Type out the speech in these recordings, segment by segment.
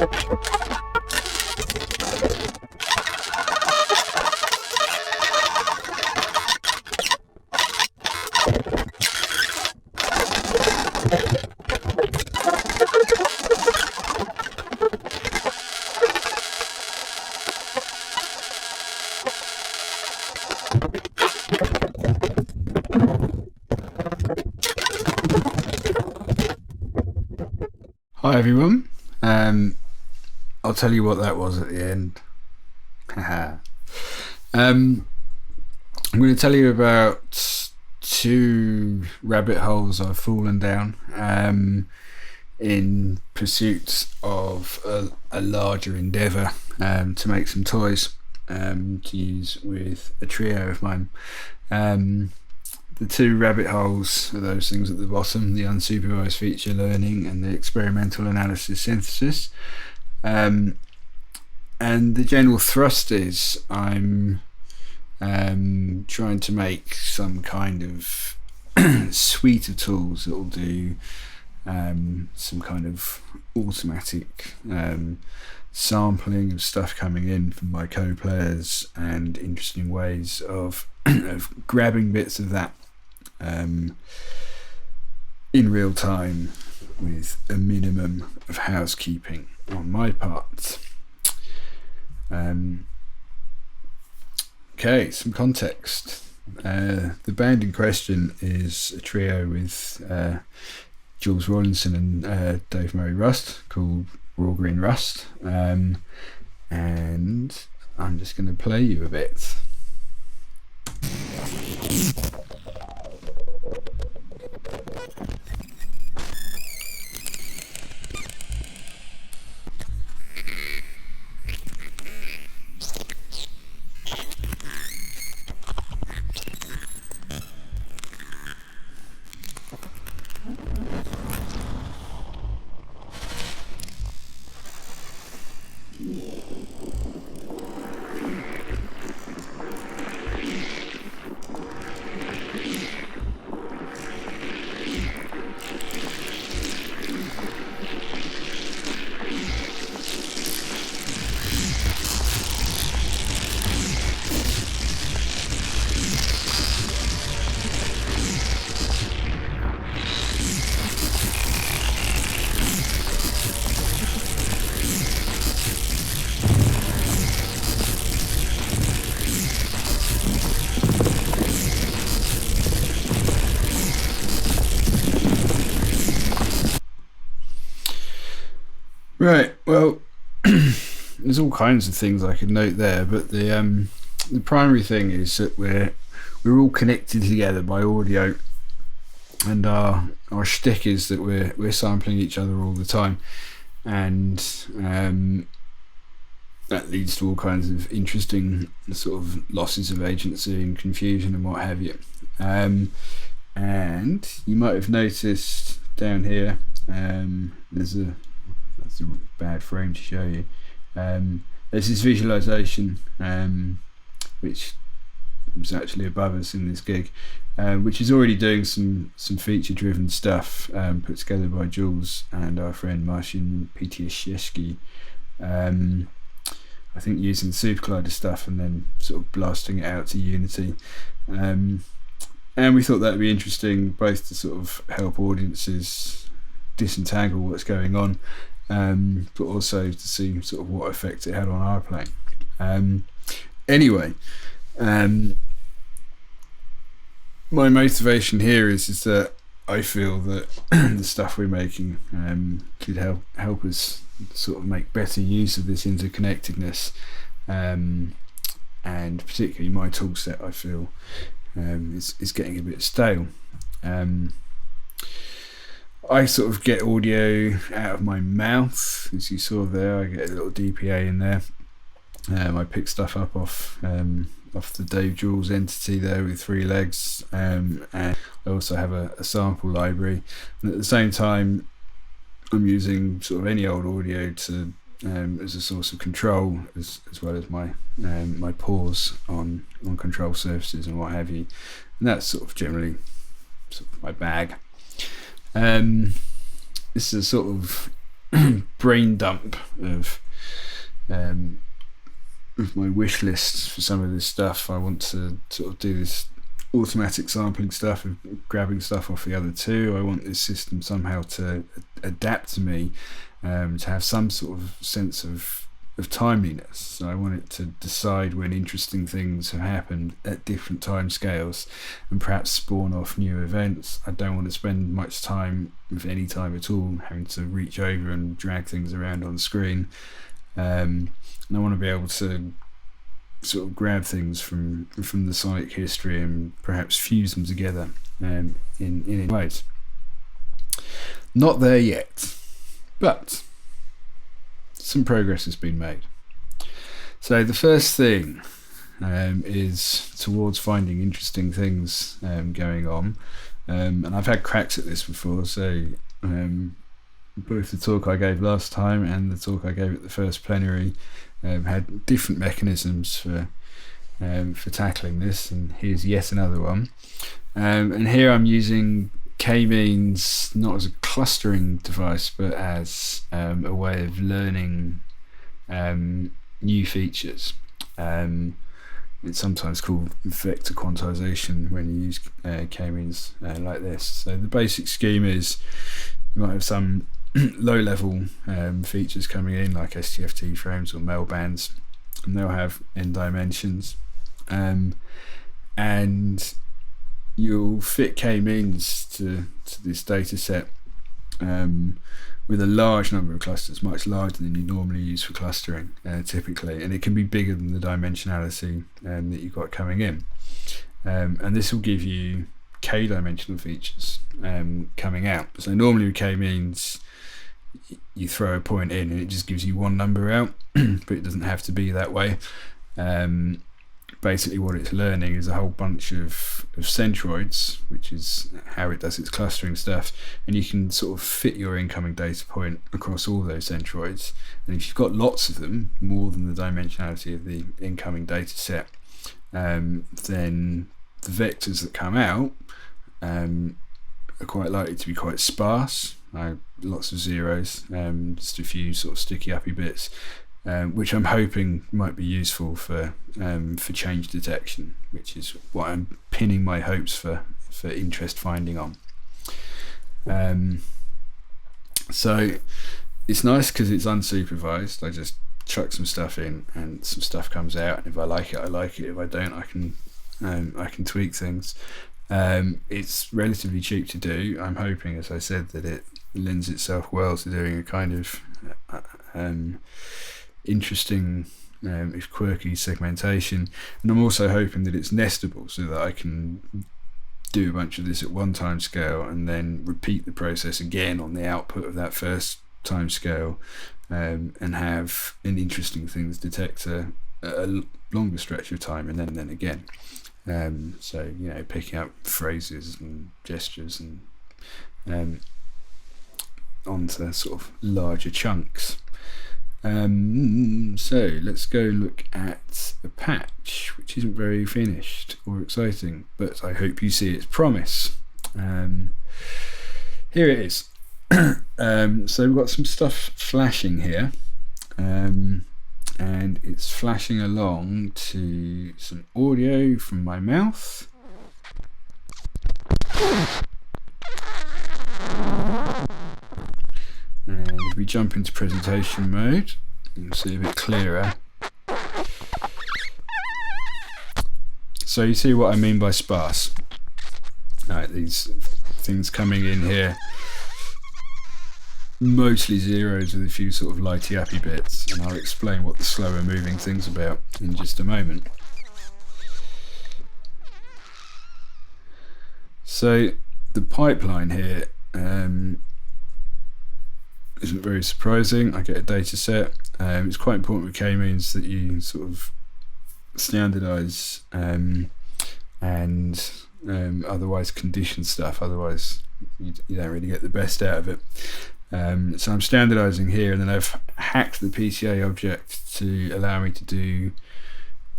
Hi everyone, I'll tell you what that was at the end. I'm going to tell you about two rabbit holes I've fallen down in pursuit of a larger endeavour to make some toys to use with a trio of mine. The two rabbit holes are those things at the bottom: the unsupervised feature learning and the experimental analysis synthesis. And the general thrust is I'm trying to make some kind of suite of tools that will do some kind of automatic sampling of stuff coming in from my co-players and interesting ways of grabbing bits of that in real time with a minimum of housekeeping on my part. Okay, some context. The band in question is a trio with Jules Rawlinson and Dave Murray Rust called Raw Green Rust, and I'm just going to play you a bit. Right, well, there's all kinds of things I could note there, but the primary thing is that we're all connected together by audio, and our shtick is that we're sampling each other all the time, and that leads to all kinds of interesting sort of losses of agency and confusion and what have you. And you might have noticed down here, that's a bad frame to show you. There's this visualization which was actually above us in this gig, which is already doing some feature driven stuff put together by Jules and our friend Marcin Pitiaszewski, I think using the Super Collider stuff and then sort of blasting it out to Unity. And we thought that would be interesting both to sort of help audiences disentangle what's going on, but also to see sort of what effect it had on our playing. Anyway, my motivation here is that I feel that the stuff we're making could help us sort of make better use of this interconnectedness, and particularly my tool set I feel is getting a bit stale. I sort of get audio out of my mouth, as you saw there. I get a little DPA in there. I pick stuff up off the Dave Jules entity there with 3 legs, and I also have a sample library. And at the same time, I'm using sort of any old audio to as a source of control, as well as my my pause on control surfaces and what have you. And that's sort of generally sort of my bag. This is a sort of brain dump of my wish list for some of this stuff. I want to sort of do this automatic sampling stuff of grabbing stuff off the other two. I want this system somehow to adapt to me, to have some sort of sense of timeliness. So I want it to decide when interesting things have happened at different time scales and perhaps spawn off new events. I don't want to spend much time, if any time at all, having to reach over and drag things around on the screen. And I want to be able to sort of grab things from the Sonic history and perhaps fuse them together in ways. Not there yet, but some progress has been made. So the first thing is towards finding interesting things going on, and I've had cracks at this before, so both the talk I gave last time and the talk I gave at the first plenary had different mechanisms for tackling this, and here's yet another one. And here I'm using k-means not as a clustering device, but as a way of learning new features. It's sometimes called vector quantization when you use k-means like this. So the basic scheme is you might have some low-level features coming in, like STFT frames or mail bands, and they'll have n dimensions, and you'll fit k-means to this data set with a large number of clusters, much larger than you normally use for clustering typically, and it can be bigger than the dimensionality that you've got coming in, and this will give you k-dimensional features coming out. So normally with k-means you throw a point in and it just gives you one number out, but it doesn't have to be that way. Basically what it's learning is a whole bunch of centroids, which is how it does its clustering stuff, and you can sort of fit your incoming data point across all those centroids, and if you've got lots of them, more than the dimensionality of the incoming data set, then the vectors that come out are quite likely to be quite sparse, lots of zeros, just a few sort of sticky uppy bits, which I'm hoping might be useful for change detection, which is what I'm pinning my hopes for interest finding on. So it's nice because it's unsupervised. I just chuck some stuff in and some stuff comes out, and if I like it, I like it. If I don't, I can tweak things. It's relatively cheap to do. I'm hoping, as I said, that it lends itself well to doing a kind of interesting, if quirky, segmentation, and I'm also hoping that it's nestable so that I can do a bunch of this at one time scale and then repeat the process again on the output of that first time scale, and have an interesting things detector a longer stretch of time, and then again. So picking up phrases and gestures and onto sort of larger chunks. So let's go look at a patch which isn't very finished or exciting, but I hope you see its promise. Here it is. So we've got some stuff flashing here, and it's flashing along to some audio from my mouth. And if we jump into presentation mode, you can see a bit clearer. So you see what I mean by sparse. Right, these things coming in here, mostly zeros with a few sort of lighty uppy bits, and I'll explain what the slower moving thing's about in just a moment. So the pipeline here isn't very surprising. I get a data set. It's quite important with k-means that you sort of standardize and otherwise condition stuff, otherwise you don't really get the best out of it. So I'm standardizing here, and then I've hacked the PCA object to allow me to do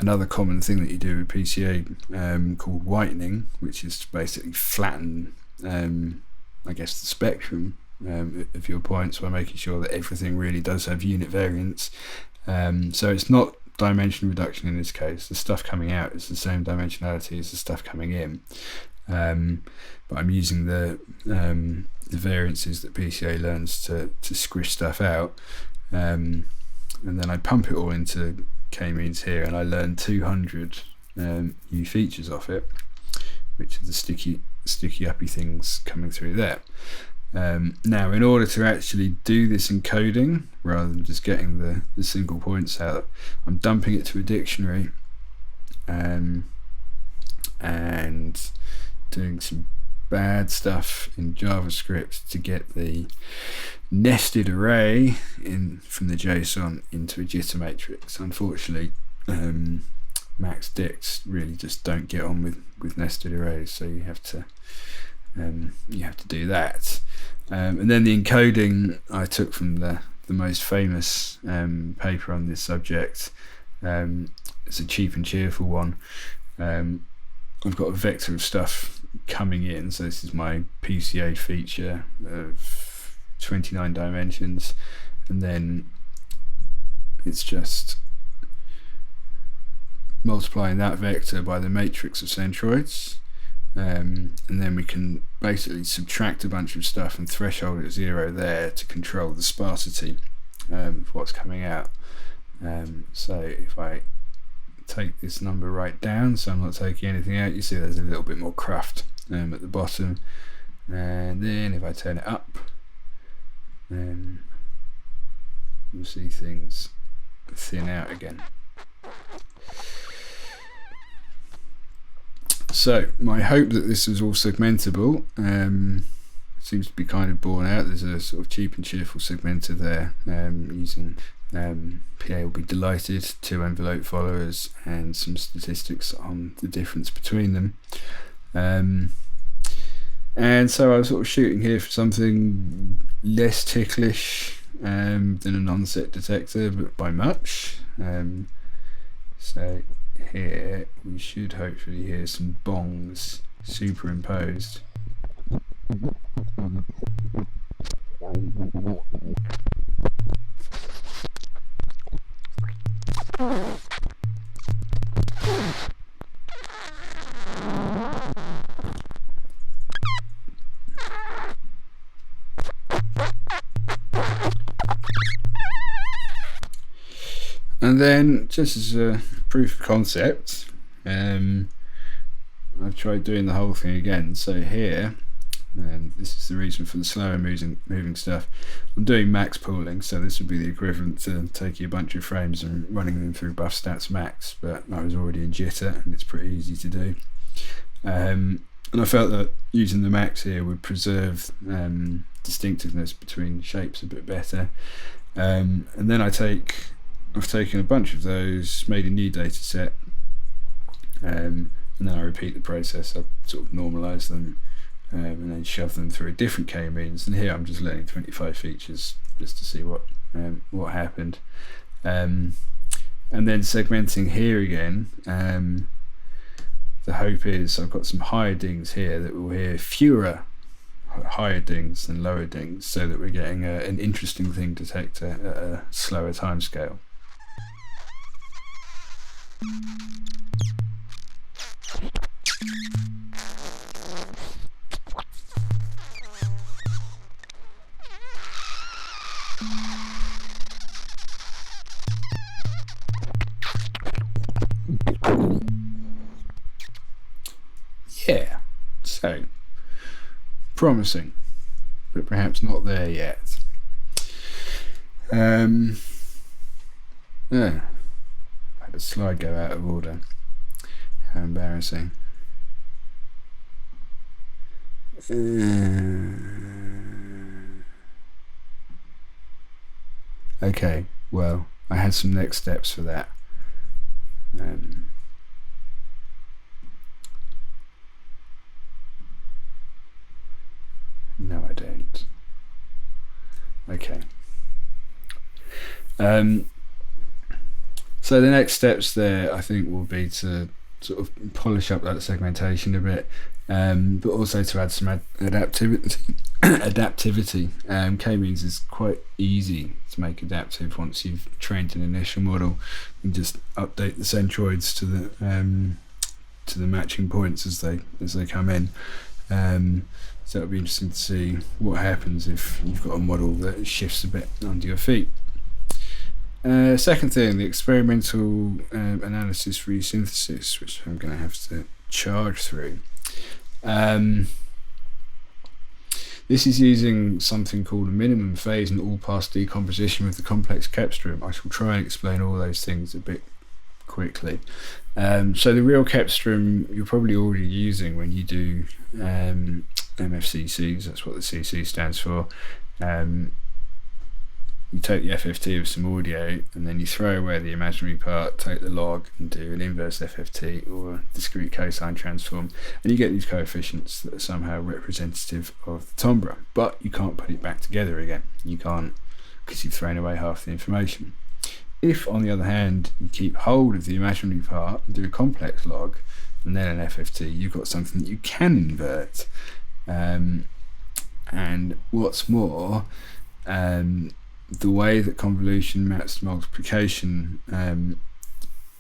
another common thing that you do with PCA called whitening, which is to basically flatten I guess the spectrum of your points by making sure that everything really does have unit variance. So it's not dimension reduction in this case. The stuff coming out is the same dimensionality as the stuff coming in, but I'm using the variances that PCA learns to squish stuff out, and then I pump it all into k-means here, and I learn 200 new features off it, which are the sticky uppy things coming through there. Now, in order to actually do this encoding, rather than just getting the single points out, I'm dumping it to a dictionary and doing some bad stuff in JavaScript to get the nested array from the JSON into a jitter matrix. Unfortunately, Max dicts really just don't get on with nested arrays, so you have to do that. And then the encoding I took from the most famous paper on this subject. It's a cheap and cheerful one. I've got a vector of stuff coming in, so this is my PCA feature of 29 dimensions, and then it's just multiplying that vector by the matrix of centroids, and then we can basically subtract a bunch of stuff and threshold at 0 there to control the sparsity of what's coming out. So if I take this number right down, so I'm not taking anything out, you see there's a little bit more cruft at the bottom, and then if I turn it up, you'll see things thin out again. So my hope that this is all segmentable seems to be kind of borne out. There's a sort of cheap and cheerful segmenter there using PA will be delighted, 2 envelope followers and some statistics on the difference between them. And so I was sort of shooting here for something less ticklish than a non-set detector, but by much. So here we should hopefully hear some bongs superimposed. And then, just as a proof of concept, I've tried doing the whole thing again. So here, and this is the reason for the slower moving stuff, I'm doing max pooling, so this would be the equivalent to taking a bunch of frames and running them through buff stats max, but I was already in jitter and it's pretty easy to do. And I felt that using the max here would preserve distinctiveness between shapes a bit better. And then I've taken a bunch of those, made a new data set, and then I repeat the process. I sort of normalise them and then shove them through a different k-means, and here I'm just learning 25 features just to see what happened. And then segmenting here again, the hope is I've got some higher dings here that will hear fewer higher dings than lower dings, so that we're getting an interesting thing detector at a slower time scale. Yeah, so promising, but perhaps not there yet. Yeah. The slide go out of order. How embarrassing. Okay, well, I had some next steps for that. No, I don't. Okay. So the next steps there, I think, will be to sort of polish up that segmentation a bit, but also to add some adaptivity. K-means is quite easy to make adaptive once you've trained an initial model, and just update the centroids to the matching points as they come in. So it'll be interesting to see what happens if you've got a model that shifts a bit under your feet. Second thing, the experimental analysis resynthesis, which I'm going to have to charge through. This is using something called a minimum phase and all-pass decomposition with the complex Kepstrom. I shall try and explain all those things a bit quickly. So the real Kepstrom you're probably already using when you do MFCCs, that's what the CC stands for. You take the FFT of some audio and then you throw away the imaginary part, take the log and do an inverse FFT or discrete cosine transform, and you get these coefficients that are somehow representative of the timbre, but you can't put it back together again. You can't, because you've thrown away half the information. If, on the other hand, you keep hold of the imaginary part and do a complex log and then an FFT, you've got something that you can invert. And what's more, the way that convolution maps to multiplication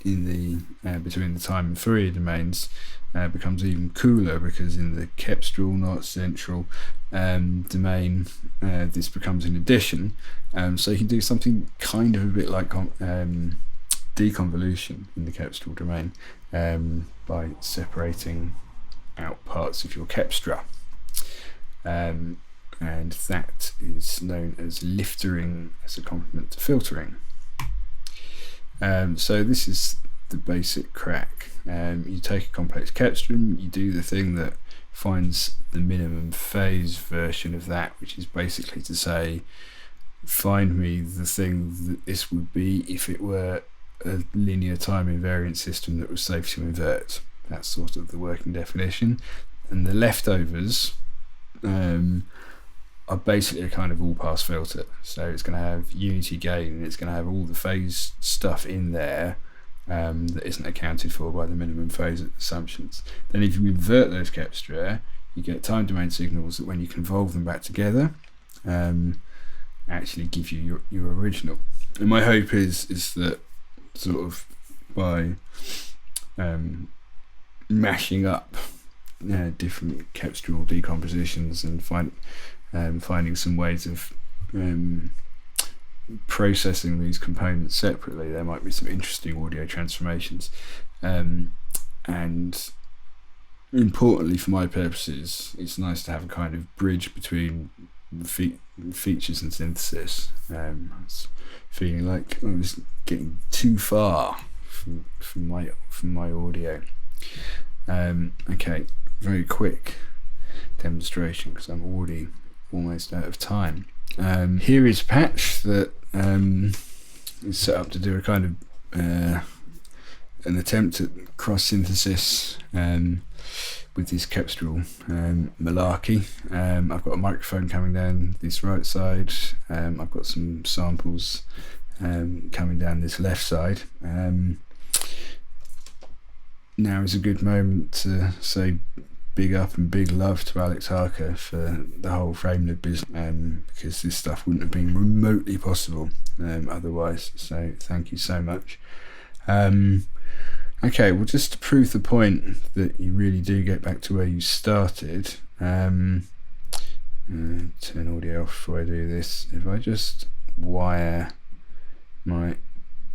in the between the time and Fourier domains becomes even cooler, because in the Kepstral, not central domain, this becomes an addition. So you can do something kind of a bit like deconvolution in the Kepstral domain by separating out parts of your Kepstra. And that is known as liftering as a complement to filtering. So this is the basic crack. You take a complex Kepstrom, you do the thing that finds the minimum phase version of that, which is basically to say, find me the thing that this would be if it were a linear time invariant system that was safe to invert. That's sort of the working definition. And the leftovers are basically a kind of all-pass filter. So it's going to have unity gain, and it's going to have all the phase stuff in there that isn't accounted for by the minimum phase assumptions. Then if you invert those Kepstra, you get time domain signals that when you convolve them back together actually give you your original. And my hope is that sort of by mashing up different Kepstral decompositions and finding some ways of processing these components separately, there might be some interesting audio transformations. And importantly for my purposes, it's nice to have a kind of bridge between features and synthesis. I was feeling like I was getting too far from my audio. Okay, very quick demonstration because I'm already almost out of time. Here is a patch that is set up to do a kind of an attempt at cross synthesis with this Kepstral malarkey. I've got a microphone coming down this right side. I've got some samples coming down this left side. Now is a good moment to say big up and big love to Alex Harker for the whole FrameLib business, because this stuff wouldn't have been remotely possible otherwise, so thank you so much. Okay, well, just to prove the point that you really do get back to where you started, turn audio off before I do this. If I just wire my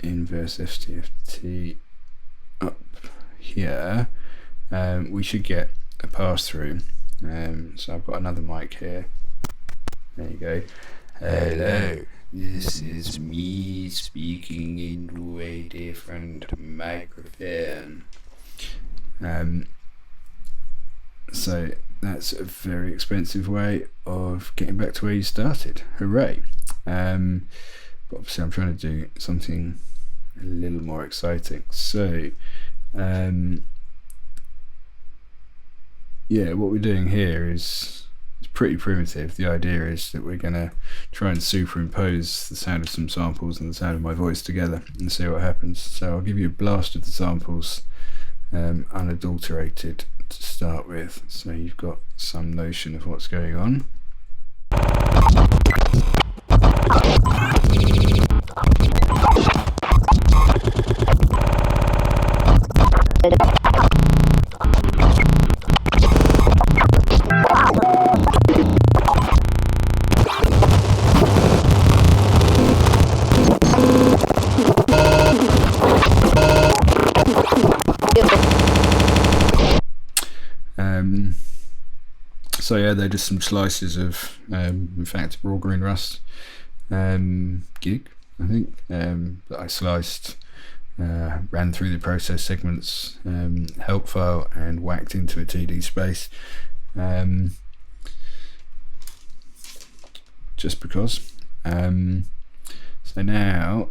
inverse FTFT up here, we should get a pass through. So I've got another mic here. There you go. Hello, this is me speaking into a different microphone. So that's a very expensive way of getting back to where you started. Hooray. But obviously I'm trying to do something a little more exciting. So yeah, what we're doing here is pretty primitive. The idea is that we're going to try and superimpose the sound of some samples and the sound of my voice together and see what happens. So I'll give you a blast of the samples unadulterated to start with, so you've got some notion of what's going on. So yeah, they're just some slices of, in fact, raw green rust gig, I think, that I sliced, ran through the process segments, help file, and whacked into a TD space, just because. So now,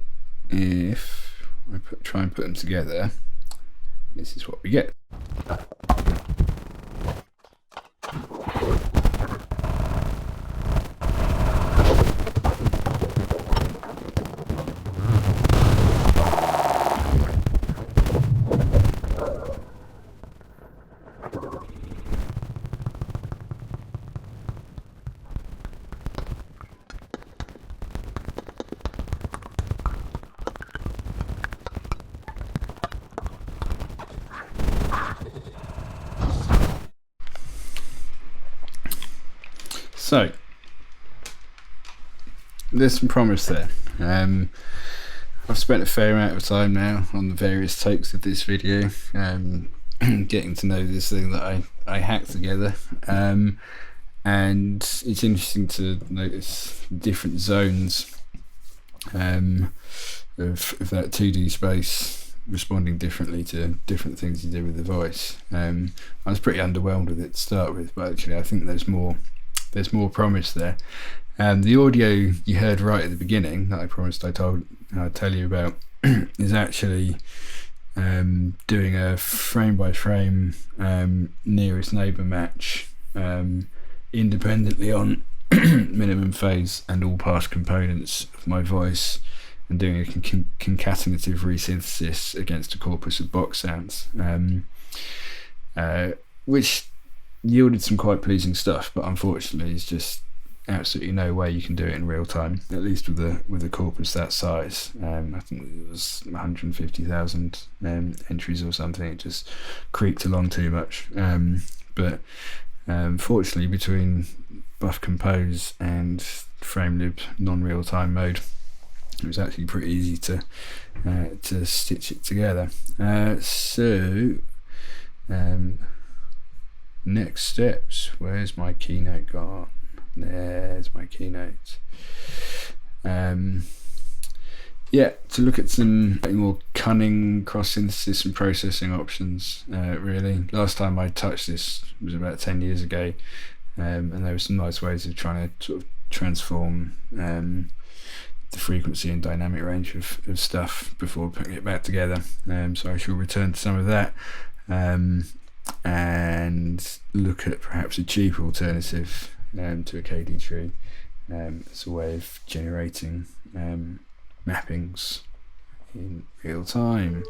if I try and put them together, this is what we get. So there's some promise there. I've spent a fair amount of time now on the various takes of this video, getting to know this thing that I hacked together, and it's interesting to notice different zones of that 2D space responding differently to different things you do with the voice. I was pretty underwhelmed with it to start with, but actually I think there's more promise there. The audio you heard right at the beginning that I promised I'd tell you about is actually doing a frame by frame nearest neighbour match independently on minimum phase and all past components of my voice, and doing a concatenative resynthesis against a corpus of box sounds, which yielded some quite pleasing stuff, but unfortunately it's just absolutely no way you can do it in real time, at least with a corpus that size. I think it was 150,000 entries or something. It just creaked along too much, but fortunately between buff compose and framelib non-real-time mode, it was actually pretty easy to stitch it together. Next steps. Where's my keynote gone? There's my keynote. Yeah, to look at some more cunning cross-synthesis and processing options, really. Last time I touched this was about 10 years ago, and there were some nice ways of trying to sort of transform the frequency and dynamic range of stuff before putting it back together. So I shall return to some of that, and look at perhaps a cheap alternative to a KD tree as a way of generating mappings in real time.